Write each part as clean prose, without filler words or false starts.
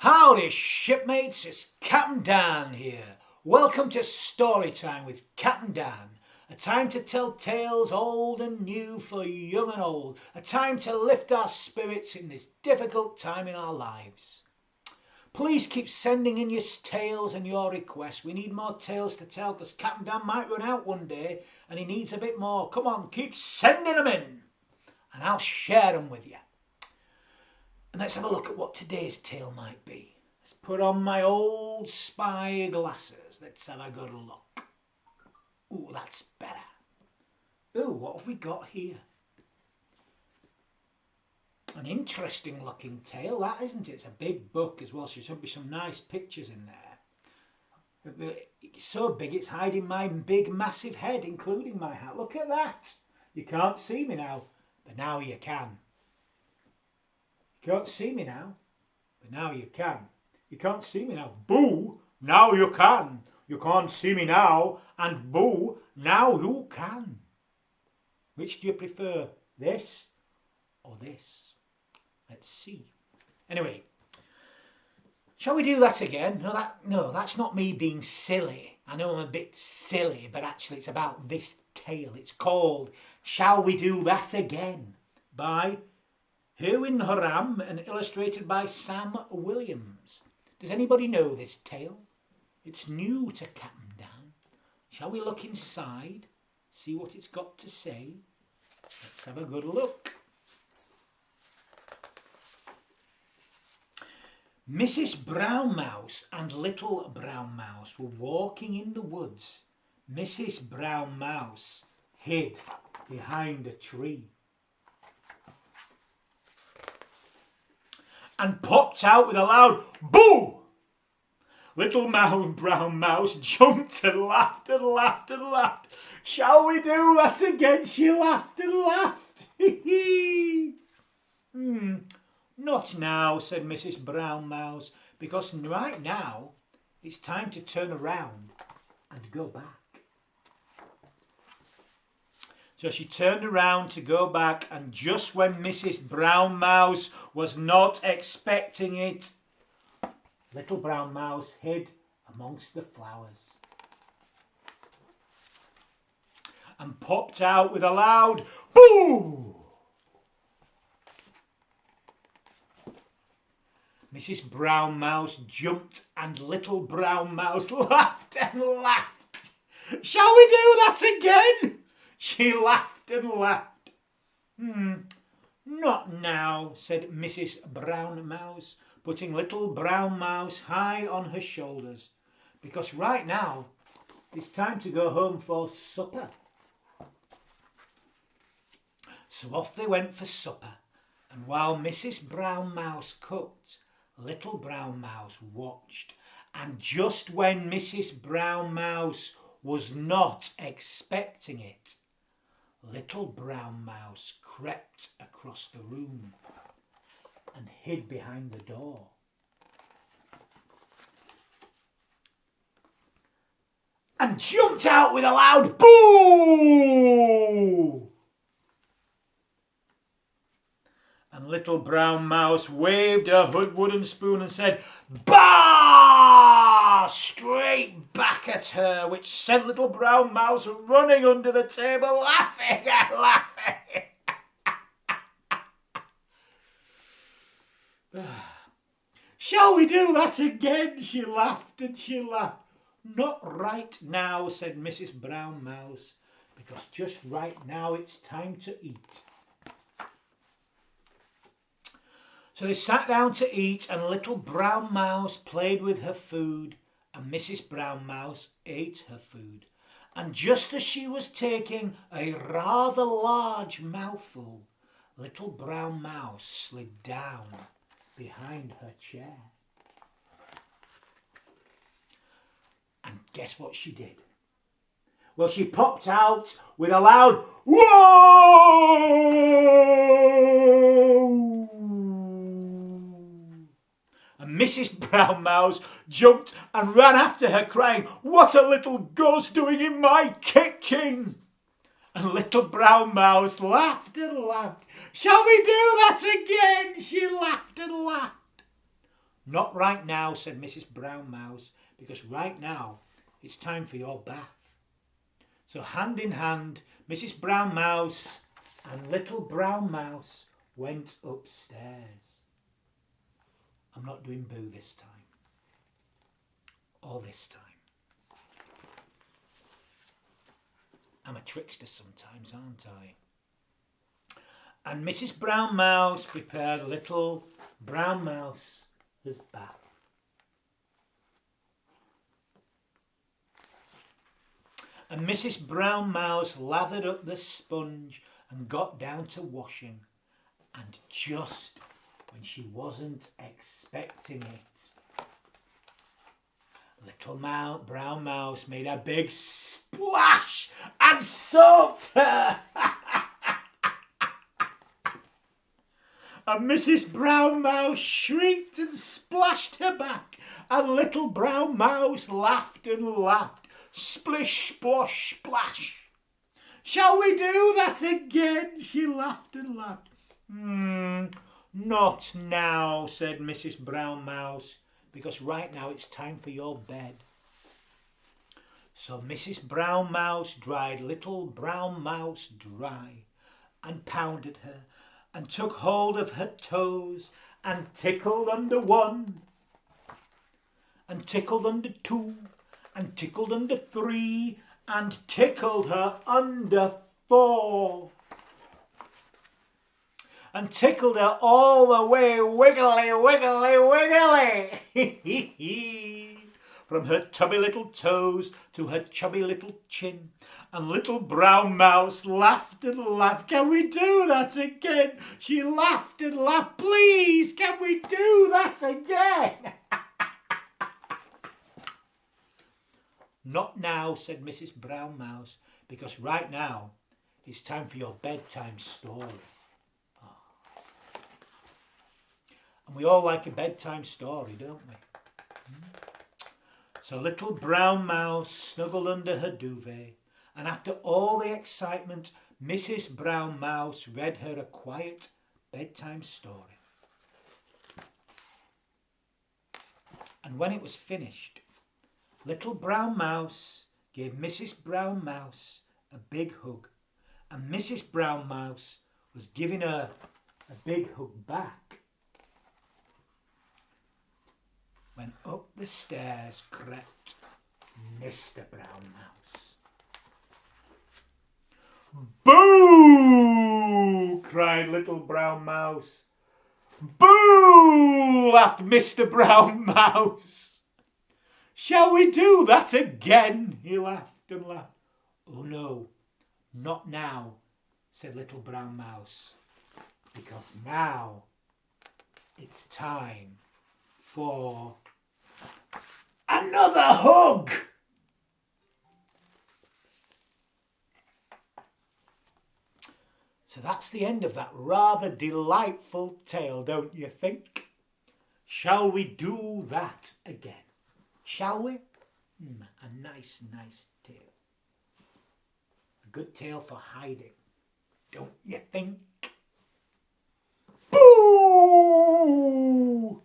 Howdy shipmates, it's Captain Dan here. Welcome to Storytime with Captain Dan. A time to tell tales old and new for young and old. A time to lift our spirits in this difficult time in our lives. Please keep sending in your tales and your requests. We need more tales to tell because Captain Dan might run out one day and he needs a bit more. Come on, keep sending them in and I'll share them with you. And let's have a look at what today's tale might be. Let's put on my old spy glasses. Let's have a good look. Ooh, that's better. Ooh, what have we got here? An interesting looking tale, that isn't it? It's a big book as well, so there should be some nice pictures in there. It's so big it's hiding my big massive head, including my hat. Look at that. You can't see me now, but now you can. You can't see me now, but now you can. You can't see me now. Boo! Now you can. You can't see me now, and boo! Now you can. Which do you prefer, this or this? Let's see. Anyway, shall we do that again? No, that's not me being silly. I know I'm a bit silly, but actually it's about this tale. It's called Shall We Do That Again? By Herwin Haram and illustrated by Sam Williams. Does anybody know this tale? It's new to Captain Dan. Shall we look inside, see what it's got to say? Let's have a good look. Mrs. Brown Mouse and Little Brown Mouse were walking in the woods. Mrs. Brown Mouse hid behind a tree and popped out with a loud boo! Little Brown Mouse jumped and laughed and laughed and laughed. Shall we do that again? She laughed and laughed. Not now, said Mrs. Brown Mouse, because right now it's time to turn around and go back. So she turned around to go back, and just when Mrs. Brown Mouse was not expecting it, Little Brown Mouse hid amongst the flowers and popped out with a loud boo! Mrs. Brown Mouse jumped and Little Brown Mouse laughed and laughed. Shall we do that again? She laughed and laughed. Not now, said Mrs. Brown Mouse, putting Little Brown Mouse high on her shoulders, because right now it's time to go home for supper. So off they went for supper, and while Mrs. Brown Mouse cooked, Little Brown Mouse watched, and just when Mrs. Brown Mouse was not expecting it, Little Brown Mouse crept across the room and hid behind the door. And jumped out with a loud boo! And Little Brown Mouse waved her wooden spoon and said, "Bah!" straight back at her, which sent Little Brown Mouse running under the table, laughing and laughing. Shall we do that again? She laughed and she laughed. Not right now, said Mrs. Brown Mouse, because just right now it's time to eat. So they sat down to eat, and Little Brown Mouse played with her food, and Mrs. Brown Mouse ate her food. And just as she was taking a rather large mouthful, Little Brown Mouse slid down behind her chair. And guess what she did? Well, she popped out with a loud whoa! And Mrs. Brown Mouse jumped and ran after her, crying, "What are little ghosts doing in my kitchen?" And Little Brown Mouse laughed and laughed. Shall we do that again? She laughed and laughed. Not right now, said Mrs. Brown Mouse, because right now it's time for your bath. So hand in hand, Mrs. Brown Mouse and Little Brown Mouse went upstairs. I'm not doing boo this time. Or this time. I'm a trickster sometimes, aren't I? And Mrs. Brown Mouse prepared Little Brown Mouse's bath. And Mrs. Brown Mouse lathered up the sponge and got down to washing. And just when she wasn't expecting it, Little Brown Mouse made a big splash and soaked her. And Mrs. Brown Mouse shrieked and splashed her back, and Little Brown Mouse laughed and laughed. Splish, splosh, splash. Shall we do that again? She laughed and laughed. Not now, said Mrs. Brown Mouse, because right now it's time for your bed. So Mrs. Brown Mouse dried Little Brown Mouse dry and pounded her and took hold of her toes and tickled under one and tickled under two and tickled under three and tickled her under four and tickled her all the way wiggly, wiggly, wiggly. From her tubby little toes to her chubby little chin. And Little Brown Mouse laughed and laughed. Can we do that again? She laughed and laughed. Please, can we do that again? Not now, said Mrs. Brown Mouse, because right now it's time for your bedtime story. And we all like a bedtime story, don't we? So Little Brown Mouse snuggled under her duvet, and after all the excitement, Mrs. Brown Mouse read her a quiet bedtime story. And when it was finished, Little Brown Mouse gave Mrs. Brown Mouse a big hug, and Mrs. Brown Mouse was giving her a big hug back when up the stairs crept Mr. Brown Mouse. Boo! Cried Little Brown Mouse. Boo! Laughed Mr. Brown Mouse. Shall we do that again? He laughed and laughed. Oh no, not now, said Little Brown Mouse, because now it's time for another hug. So that's the end of that rather delightful tale, don't you think? Shall we do that again? Shall we? A nice tale. A good tale for hiding, don't you think? Boo!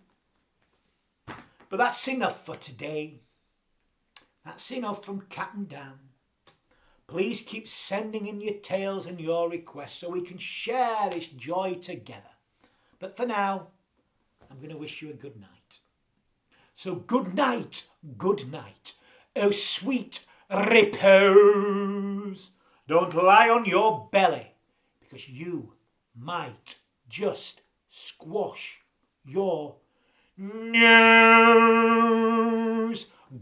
But that's enough for today. That's enough from Captain Dan. Please keep sending in your tales and your requests so we can share this joy together. But for now, I'm going to wish you a good night. So good night, oh sweet repose. Don't lie on your belly, because you might just squash your nose.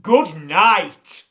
Good night.